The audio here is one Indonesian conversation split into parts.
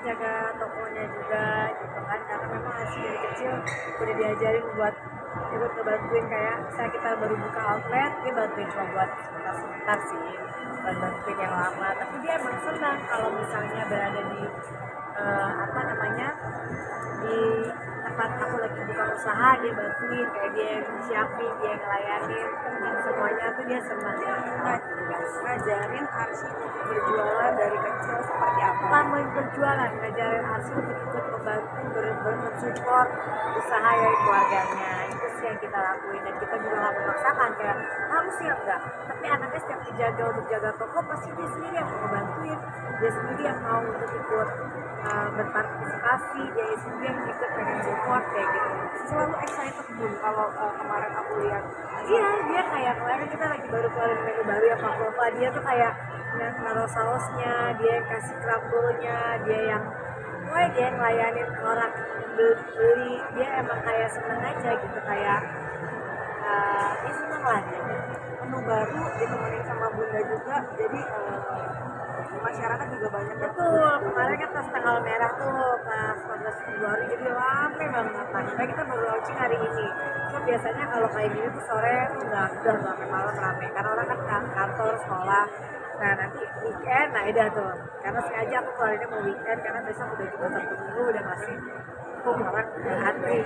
jaga tokonya juga gitu kan, karena memang Asih dari kecil udah diajarin buat ikut ngebantuin, kayak misalnya kita baru buka outlet dia bantuin cuma buat sebentar sih, bukan bantuin yang lama, tapi dia emang senang kalau misalnya berada di apa namanya, di tempat aku lagi buka usaha dia bantuin, kayak dia yang siapin, dia yang ngelayanin semuanya tuh dia senang. Ngajarin Arsy untuk berjualan dari kecil seperti apa? Bukan berjualan, ngajarin Arsy untuk ikut membantu mensupport usaha dari keluarganya. Itu sih yang kita lakuin, dan kita juga nggak memaksakan kayak harus ya enggak, tapi anaknya setiap dijaga untuk jaga toko pasti dia sendiri yang mau ngebantuin, dia sendiri yang mau untuk ikut berpartisipasi, dia sendiri yang ikut pengen support kayak gitu. Selalu excited Bun kalau kemarin aku lihat. Iya, dia kayak kemarin kita lagi baru keluarin menu baru ya Pavlova, dia tuh kayak naruh sausnya, dia yang kasih crumble-nya, dia yang ngelayanin orang beli, dia emang kayak seneng aja gitu, kayak dia seneng lah dia. Menu baru ditemenin sama Bunda juga, jadi masyarakat juga banyak. Betul, kemarin kan pas tanggal merah tuh pas 14 Februari jadi rame banget. Nah, kita baru launching hari ini. Cuma biasanya kalau kayak gini tuh sore udah sampai malam rame karena orang kan kantor, sekolah. Nah nanti weekend, nah udah tuh. Karena sengaja aku keluarinnya mau weekend karena besok udah juga satu minggu udah masih orang antri.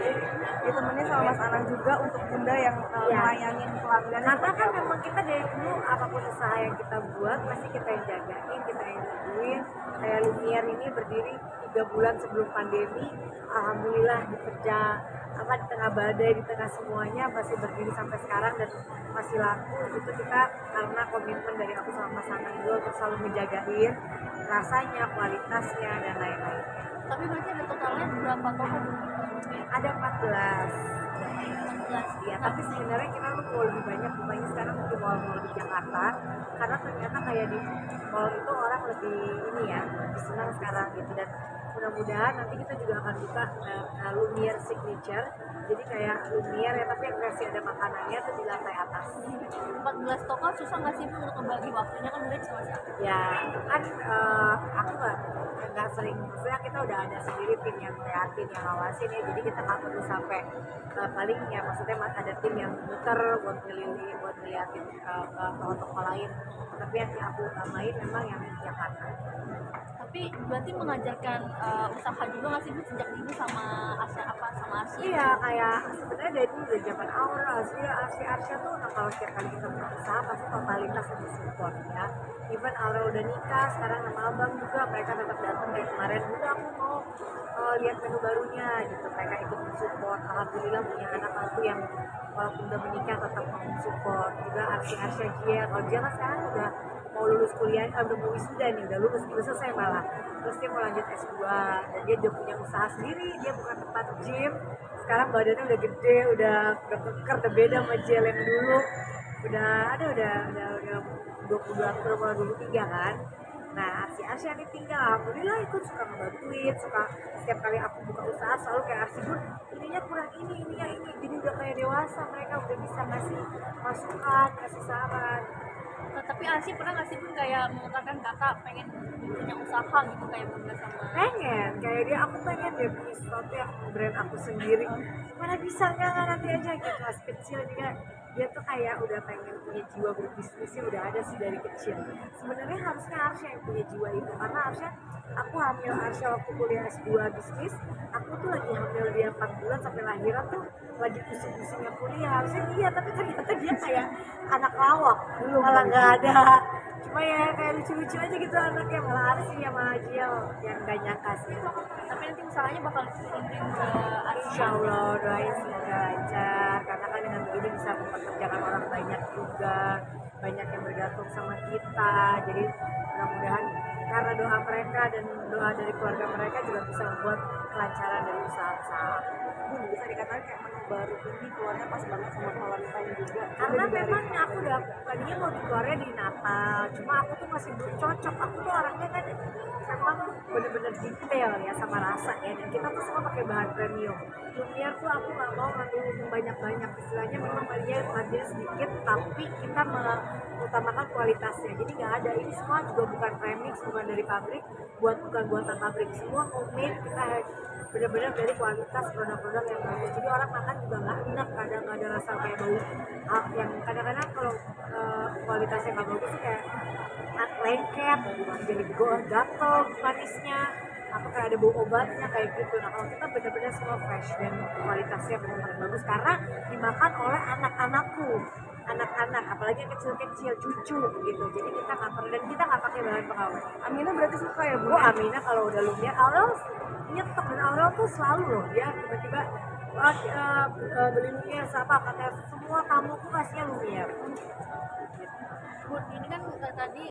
Ditemenin sama Mas Anang juga untuk Bunda yang melayanin pelanggan. Karena kan memang kita dari dulu apapun usaha yang kita buat pasti kita yang jagain, kita yang nungguin. Kayak Lumiere ini berdiri 3 bulan sebelum pandemi, alhamdulillah dikerja di tengah badai, di tengah semuanya masih berdiri sampai sekarang dan masih laku. Itu kita karena komitmen dari aku sama Mas Anang juga untuk selalu menjagain rasanya, kualitasnya dan lain-lain. Tapi berarti ada totalnya berapa toko? Ada 14. Ya, tapi sebenarnya kita tuh mau lebih banyak bukanya sekarang di mall-mall di Jakarta, karena ternyata kayak di mall itu orang lebih ini ya, lebih senang sekarang gitu. Dan mudah-mudahan nanti kita juga akan buka Lumiere Signature, jadi kayak Lumiere ya tapi yang versi ada makanannya tuh di lantai atas. 14 toko susah nggak sih untuk membagi waktunya, kan udah cuma satu? Ya kan aku nggak sering, maksudnya kita udah ada sendiri tim yang ngeliatin, yang ngawasin ya, jadi kita nggak perlu sampai paling ya maksudnya ada tim yang muter buat ngeliling, buat ngeliatin toko-toko lain, tapi yang aku utamain memang yang di Jakarta. Tapi berarti mengajarkan usaha juga nggak sih Bu sejak dulu sama Arsy? Iya, kayak sebenarnya dari dulu dari zaman Aura, Arsy tuh kalau setiap kali kita berusaha pasti totalitas lebih support ya. Even Aura udah nikah, sekarang sama abang juga mereka tetap datang kayak kemarin. Juga aku mau lihat menu barunya gitu, mereka ikut mensupport. Alhamdulillah punya anak aku yang walaupun udah menikah tetap mau mensupport. Juga Arsy Gia, kalau dia kan sekarang udah mau lulus kuliah, udah mau wisuda nih, udah selesai malah. Terus dia mau lanjut S2 dan dia udah punya usaha sendiri, dia bukan tempat gym. Sekarang badannya udah gede, udah keker, udah beda sama Jel yang dulu. Udah 23 kan. Nah, Arsy ini tinggal, alhamdulillah ikut suka ngebantuin, suka setiap kali aku buka usaha selalu kayak Arsy, Bun, ininya kurang ininya ini, jadi udah kayak dewasa, mereka udah bisa ngasih masukan, kasih saran. Nah, tapi Arsy pernah nggak sih Bun kayak mengatakan kakak pengen punya usaha gitu kayak Bunda sama? Pengen, kayak dia, aku pengen deh punya sesuatu yang brand aku sendiri. Mana bisa, nggak nanti aja gitu. Pas kecil juga dia tuh kayak udah pengen punya jiwa berbisnisnya, udah ada sih dari kecil. Sebenarnya harusnya Arsy yang punya jiwa itu, karena harusnya aku hamil Arsy waktu kuliah S2 bisnis, aku tuh lagi hamil dia 4 bulan sampai lahiran tuh lagi pusing-pusingnya kuliah, harusnya dia, tapi ternyata dia kayak anak lawak, malah nggak ada. Cuma ya kayak lucu-lucu aja gitu anaknya, malah Arsy sama Jiel yang gak nyangka sih. Tapi nanti usahanya bakal diturunin ke Arsy. Insya Allah doain semoga lancar, karena kan dengan begini bisa mempekerjakan orang banyak juga, banyak yang bergantung sama kita, jadi mudah-mudahan karena doa mereka dan doa dari keluarga mereka juga bisa membuat kelancaran dari usaha-usaha. Bisa dikatakan kayak menu baru ini keluarnya pas banget sama Valentine juga. Karena memang aku udah tadinya mau dikeluarnya di Natal, cuma aku tuh masih belum cocok, aku tuh orangnya kan memang bener-bener detail ya sama rasa ya, dan kita tuh semua pakai bahan premium. Lumiere tuh aku nggak mau ngambil untung banyak-banyak, istilahnya memang dia margin sedikit tapi kita mengutamakan kualitasnya, jadi nggak ada, ini semua juga bukan premix, bukan dari pabrik, bukan buatan pabrik, semua homemade, kita benar-benar dari kualitas produk-produk yang bagus, jadi orang makan juga nggak enak, kadang nggak ada rasa kayak bau yang kadang-kadang kalau kualitasnya nggak bagus tuh kayak lengket, jadi gatel manisnya, apa kayak ada bau obatnya kayak gitu. Nah kalau kita benar-benar semua fresh dan kualitasnya benar-benar bagus karena dimakan oleh anak-anakku, anak-anak apalagi yang kecil-kecil, cucu gitu, jadi kita nggak perlu, dan kita nggak pakai bahan pengawet. Amina berarti suka ya Bu? Oh Amina kalau udah Lumiere, Aurel nyetok, dan Aurel tuh selalu loh dia tiba-tiba beli Lumiere apa, katanya semua tamuku kasihnya Lumiere. Bun, ini kan tadi